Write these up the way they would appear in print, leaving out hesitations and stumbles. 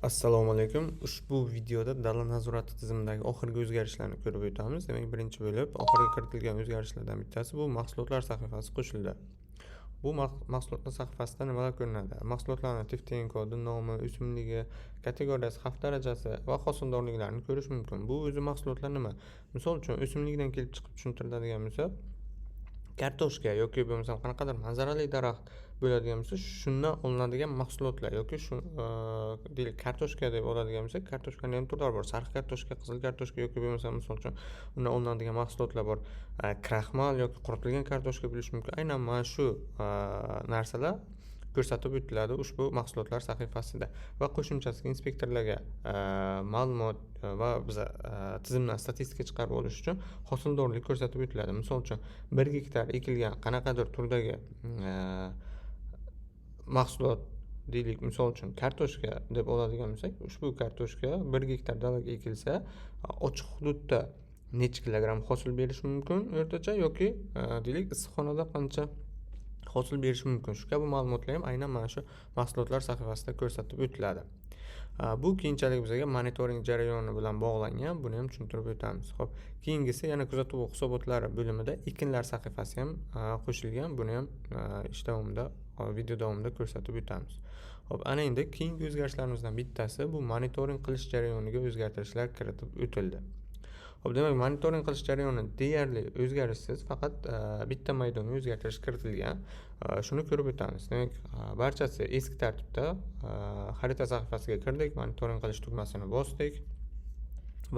Assalomu alaykum. Ushbu videoda davlat nazorati tizimidagi oxirgi o'zgarishlarni ko'rib o'tamiz. Demak, birinchi bo'lib oxirgi kiritilgan o'zgarishlardan bittasi bu mahsulotlar sahifasi qo'shildi. Bu mahsulotlar sahifasida nimalar ko'rinadi? Mahsulotlarning tip-teng kodi, nomi, o'simligi, kategoriyasi, xavf darajasi va hosildorliklarini ko'rish mumkin. Bu o'zi mahsulotlar nima? Misol uchun o'simlikdan kelib chiqib tushuntiriladigan bo'lsa, kartoshka yoki bo'lmasam qanaqadir manzarali daraxt bo'ladigan bo'lsa, shundan olinadigan mahsulotlar yoki shu deylik kartoshka deb oladigan bo'lsak, kartoshkani ham turlari bor. Sariq kartoshka, qizil kartoshka yoki bo'lmasam misol uchun undan olinadigan mahsulotlar bor. Kraxmal yoki quritilgan kartoshka bo'lishi mumkin. Aynan mana shu narsalar ko'rsatib o'tiladi ushbu mahsulotlar sahifasida va qo'shimchasiga inspektorlarga ma'lumot va biza tizimdan statistika chiqarib olish uchun hosildorlik ko'rsatib o'tiladi. Misol uchun 1 gektar ekilgan qanaqadir turdagi mahsulot deylik, misol uchun kartoshka deb oladigan bo'lsak, ushbu kartoshka 1 gektar dalaga ekilsa, ochiq hududda necha kilogramm hosil berishi mumkin o'rtacha yoki deylik issiqxonada qancha hosil berishi mumkin. Shu kabi ma'lumotlar ham aynan mana shu mahsulotlar sahifasida ko'rsatib o'tiladi. Bu keyinchalik bizga monitoring jarayoni bilan bog'langan. Buni ham tushuntirib o'tamiz. Xo'p, keyingisi yana kuzatuv hisobotlari bo'limida ekinlar sahifasi ham qo'shilgan. Buni ham ish davomida, video davomida ko'rsatib o'tamiz. Xo'p, ana endi keyingi o'zgarishlarımizdan bittasi bu monitoring qilish jarayoniga o'zgartirishlar kiritib o'tildi. Xo'p, demak, monitoring qilish jarayoni deyarli o'zgarishsiz, faqat bitta maydonga o'zgartirish kiritilgan. Shuni ko'rib o'tamiz. Demak, barchasi eski tartibda xarita sahifasiga kirdik, monitoring qilish tugmasini bosdik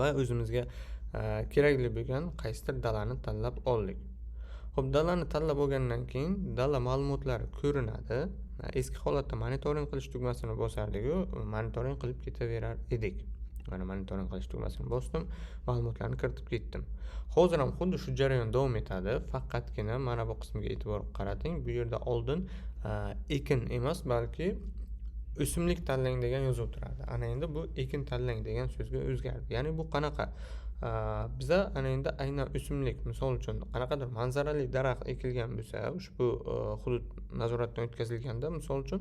va o'zimizga kerakli bo'lgan qaysidir dalani tanlab oldik. Xo'p, dalani tanlab olgandan keyin dala ma'lumotlari ko'rinadi. Eski holatda monitoring qilish tugmasini bosardik-ku, monitoring qilib ketaverar edik. Mana monitoring qilish tugmasini bosdim, ma'lumotlarni kiritib ketdim. Hozir ham xuddi shu jarayon davom etadi, faqatgina mana bu qismiga e'tibor qarating. Bu yerda oldin ekin emas, balki o'simlik tanlang degan yozuv turadi. Ana endi bu ekin tanlang degan so'zga o'zgardi. Ya'ni bu qanaqa? Biza ana endi aynan o'simlik, misol uchun qanaqadir manzarali daraxt ekilgan bo'lsa, ushbu hudud nazoratdan o'tkazilganda, misol uchun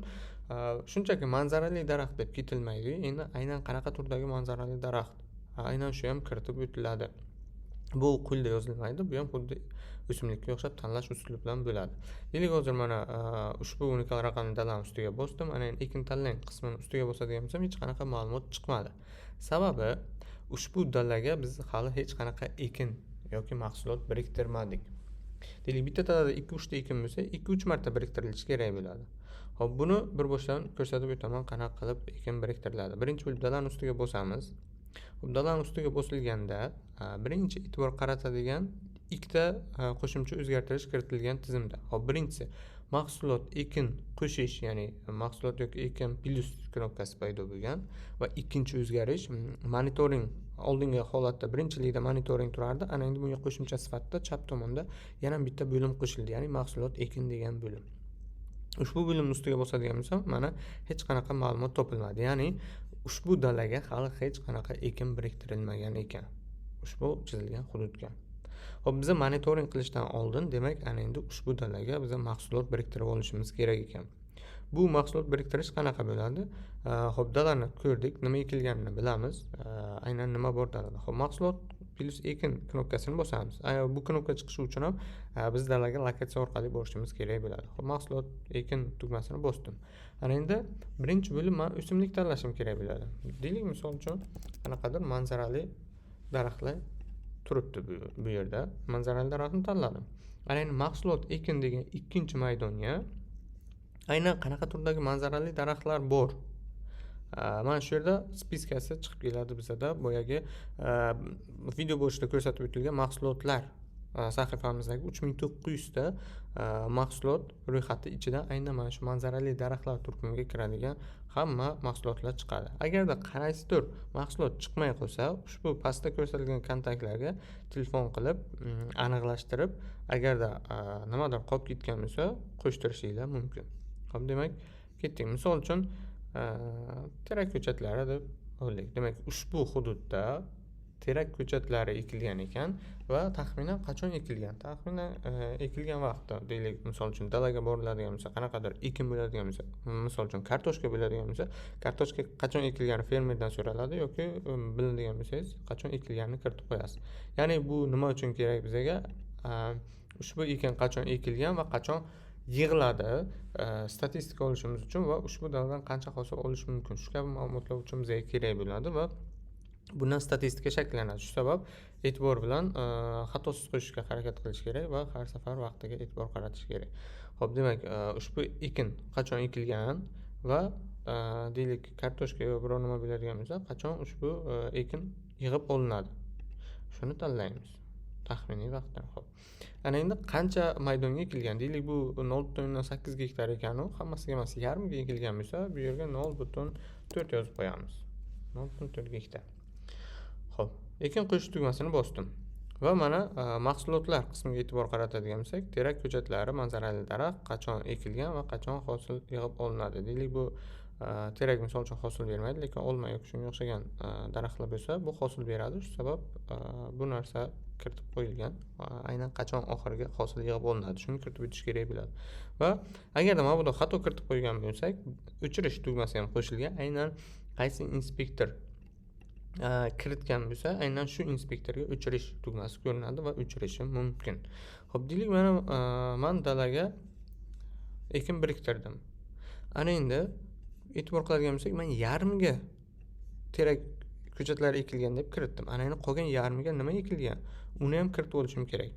shunchaki manzarali daraxt deb ketilmaydi. Endi aynan qanaqa turdagi manzarali daraxt? Aynan shu ham kiritib o'tiladi. Bu qo'lda yozilmaydi, bu ham xuddi o'simlikka o'xshab tanlash uslubi bilan bo'ladi. Deylik, hozir mana ushbu unikal raqamli dalani ustiga bosdim. Ana endi ekin tanlang qismini ustiga bosadigan bo'lsam, hech qanaqa ma'lumot chiqmadi. Sababi ushbu dalaga biz hali hech qanaqa ekin yoki mahsulot biriktirmadik. Deylik, bitta dalada 2-3 ta ekin bo'lsa, 2-3 marta biriktirilishi kerak bo'ladi. Xo'p, buni bir boshdan ko'rsatib o'taman, qanaqa qilib ekin biriktiriladi. Birinchi bo'lib dalani ustiga bosamiz. Xo'p, dalani ustiga bosilganda birinchi e'tibor qaratadigan ikkita qo'shimcha o'zgartirish kiritilgan tizimda. Xo'p, birinchisi mahsulot ekin qo'shish, ya'ni mahsulot yoki ekin plus knopkasi paydo bo'lgan va ikkinchi o'zgarish monitoring. Oldingi holatda birinchilikda monitoring turardi. Ana endi bunga qo'shimcha sifatida chap tomonda yana bitta bo'lim qo'shildi, ya'ni mahsulot ekin degan bo'lim. Ushbu bo'limni ustiga bosadigan bo'lsam, mana hech qanaqa ma'lumot topilmadi. Ya'ni ushbu dalaga hali hech qanaqa ekin biriktirilmagan ekan, ushbu chizilgan hududga. Xo'p, biz monitoring qilishdan oldin, demak, ana endi ushbu dalaga biz mahsulot biriktirib olishimiz kerak ekan. Bu mahsulot biriktirish qanaqa bo'ladi? Xo'p, dalani ko'rdik, nima ekilganini bilamiz, aynan nima bor dalada. Xo'p, mahsulot plus ekin knopkasini bosamiz. Bu knopka chiqishi uchun ham biz dalaga lokatsiya orqali borishimiz kerak bo'ladi. Xo'p, mahsulot ekin tugmasini bosdim. Ana endi birinchi bo'lib men o'simlik tanlashim kerak bo'ladi. Deylik, misol uchun qanaqadir manzarali daraxtlar turibdi bu yerda. Manzarali daraxtni tanladim. Ana endi mahsulot ekin degan ikkinchi maydonga aynan qanaqa turdagi manzarali daraxtlar bor? Mana shu yerda spiskasi chiqib keladi bizada. Boyagi video boshida ko'rsatib o'tilgan mahsulotlar sahifamizdagi 3900 ta mahsulot ro'yxati ichidan aynan mana shu manzarali daraxtlar turkumiga kiradigan hamma mahsulotlar chiqadi. Agarda qaysidir mahsulot chiqmay qolsa, ushbu pastda ko'rsatilgan kontaktlarga telefon qilib aniqlashtirib, agarda nimadir qolib ketgan bo'lsa, qo'shtirishinglar mumkin. Xo'p, demak, ketdik. Misol uchun terak ko'chatlari deb olaylik. Demak, ushbu hududda terak ko'chatlari ekilgan ekan va taxminan qachon ekilgan? Taxminan ekilgan vaqtda, deylik, misol uchun dalaga boriladigan bo'lsa, qanaqadir ekin bo'ladigan bo'lsa, misol uchun kartoshka bo'ladigan bo'lsa, kartoshka qachon ekilgani fermerdan so'raladi yoki biladigan bo'lsangiz, qachon ekilganini kiritib qo'yasiz. Ya'ni bu nima uchun kerak bizga? Ushbu ekin qachon ekilgan va qachon yig'iladi, statistika olishimiz uchun va ushbu daladan qancha hosil olish mumkin, shu kabi ma'lumotlar uchun bizga kerak bo'ladi va bundan statistika shakllanadi. Shu sabab e'tibor bilan xatosiz qo'shishga harakat qilish kerak va har safar vaqtiga e'tibor qaratish kerak. Xo'p, demak, ushbu ekin qachon ekilgan va deylik kartoshka yo biror nima bo'ladigan bo'lsa, qachon ushbu ekin yig'ib olinadi. Shuni tanlaymiz. Taxminiy vaqtdan. Xo'p. Ana endi qancha maydonga ekilgan? Deylik, bu 0.8 gektar ekan, hammasiga emas, yarmiga ekilgan bo'lsa, bu yerga 0.4 yozib qo'yamiz. 0.4 gektar. Xo'p, ekin qo'yish tugmasini bosdim. Va mana mahsulotlar qismiga e'tibor qaratadigan bo'lsak, terak ko'chatlari, manzarali daraxt qachon ekilgan va qachon hosil yig'ib olinadi. Deylik, bu terak misol uchun hosil bermaydi, lekin olma yoki shunga o'xshagan daraxtlar bo'lsa, bu hosil beradi. Shu sabab bu narsa kiritib qo'yilgan. Aynan qachon oxirgi hosil yig'ib olinadi, shuni kiritib o'tish kerak bo'ladi. Va agarda mana bu xato kiritib qo'ygan bo'lsak, o'chirish tugmasi ham qo'shilgan. Aynan qaysi inspektor kiritgan bo'lsa, aynan shu inspektorga o'chirish tugmasi ko'rinadi va o'chirishi mumkin. Xo'p, deylik, men dalaga ekin biriktirdim. Ana endi e'tibor qiladigan bo'lsak, men yarmiga terak ko'chatlari ekilgan deb kiritdim. Ana endi qolgan yarmiga nima ekilgan? Uni ham kiritib olishim kerak.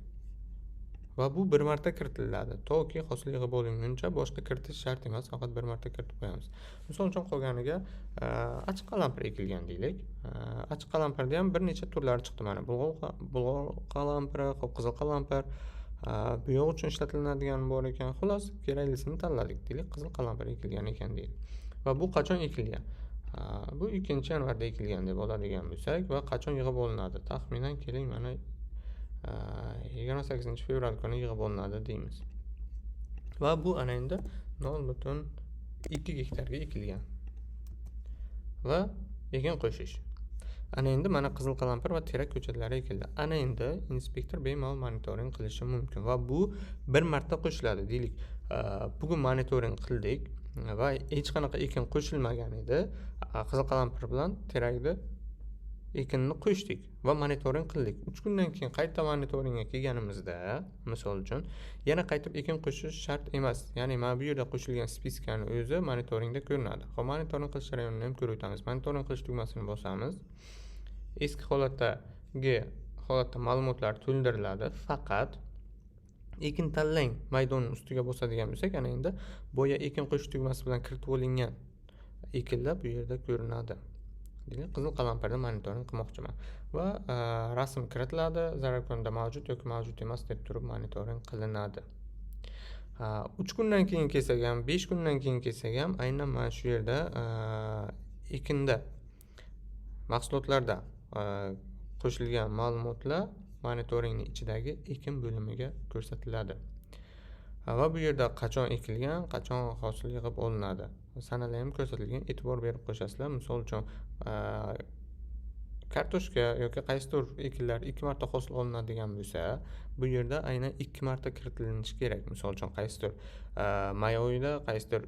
Va bu bir marta kiritiladi. Toki hosil yig'ib olinguncha boshqa kiritish shart emas, faqat bir marta kiritib qo'yamiz. Misol uchun qolganiga achiq qalampir ekilgan deylik. Achiq qalampirda ham bir necha turlari chiqdi mana. Bulg'or qalampiri, qizil qalampir, bo'yoq uchun ishlatiladigan bor ekan. Xolos, keraklisini tanladik deylik. Qizil qalampir ekilgan ekan deylik. Va bu qachon ekilgan? Bu 2-yanvarda ekilgan deb oladigan bo'lsak va qachon yig'ib olinadi? Taxminan keling, mana 28-fevral kuni yig'ib olinadi deymiz. Va bu ana endi 0.2 gektarga ekilgan. Va ekin qo'shish. Ana endi mana qizil qalampir va terak ko'chatlari ekildi. Ana endi inspektor bemalol monitoring qilishi mumkin va bu bir marta qo'shiladi. Deylik, bugun monitoring qildik va hech qanaqa ekin qo'shilmagan edi. Qizil qalampir bilan terakni ekinni qo'shdik va monitoring qildik. 3 kundan keyin qayta monitoringga kelganimizda, misol uchun, yana qaytib ekin qo'shish shart emas. Ya'ni mana bu yerda qo'shilgan spiskani o'zi monitoringda ko'rinadi. Xo'p, monitoring qilish jarayonini ham ko'rib o'tamiz. Monitoring qilish tugmasini bosamiz. Eski holatda ma'lumotlar to'ldiriladi. Faqat ekin tanlang maydonning ustiga bosadigan bo'lsak, ana endi boya ekin qo'shish tugmasi bilan kiritib olingan ekinlar bu yerda ko'rinadi. Qizil qalampirda monitoring qilmoqchiman va rasm kiritiladi, zararkunanda mavjud yoki mavjud emas deb turib monitoring qilinadi. 3 kundan keyin kelsak ham, 5 kundan keyin kelsak ham, aynan mana shu yerda ekinda mahsulotlarda qo'shilgan ma'lumotlar monitoringning ichidagi ekin bo'limiga ko'rsatiladi. Va bu yerda qachon ekilgan, qachon hosil yig'ib olinadi, sanalar ham ko'rsatilgan. E'tibor berib qo'shasizlar. Misol uchun, kartoshka yoki qaysidir ekinlar 2 marta hosil olinadigan bo'lsa, bu yerda aynan 2 marta kiritilinishi kerak. Misol uchun qaysidir may oyida, qaysidir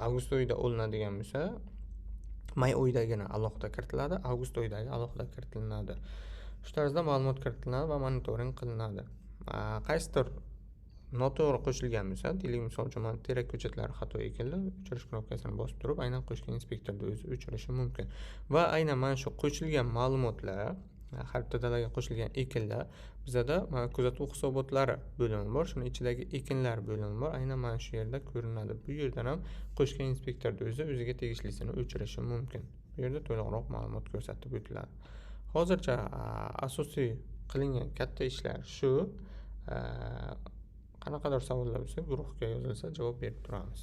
avgust oyida olinadigan bo'lsa, may oyidagina alohida kiritiladi, avgust oyidagi alohida kiritiladi. Shu tarzda ma'lumot kiritiladi va monitoring qilinadi. Qaysidir noto'g'ri qo'shilgan bo'lsa, deylik, misol uchun, terak ko'chatlari xato ekildi, o'chirish knopkasini bosib turib, aynan qo'shgan inspektorda o'zi o'chirishi mumkin. Va aynan mana shu qo'shilgan ma'lumotlar, har bitta dalaga qo'shilgan ekinlar, bizada kuzatuv hisobotlari bo'limi bor, shuni ichidagi ekinlar bo'limi bor, aynan mana shu yerda ko'rinadi. Bu yerdan ham qo'shgan inspektorda o'ziga tegishlisini o'chirishi mumkin. Bu yerda to'liqroq ma'lumot ko'rsatib o'tiladi. Hozircha asosiy qilingan katta ishlar shu. Qanaqadir savollar bo'lsa, guruhga yozilsa javob berib turamiz.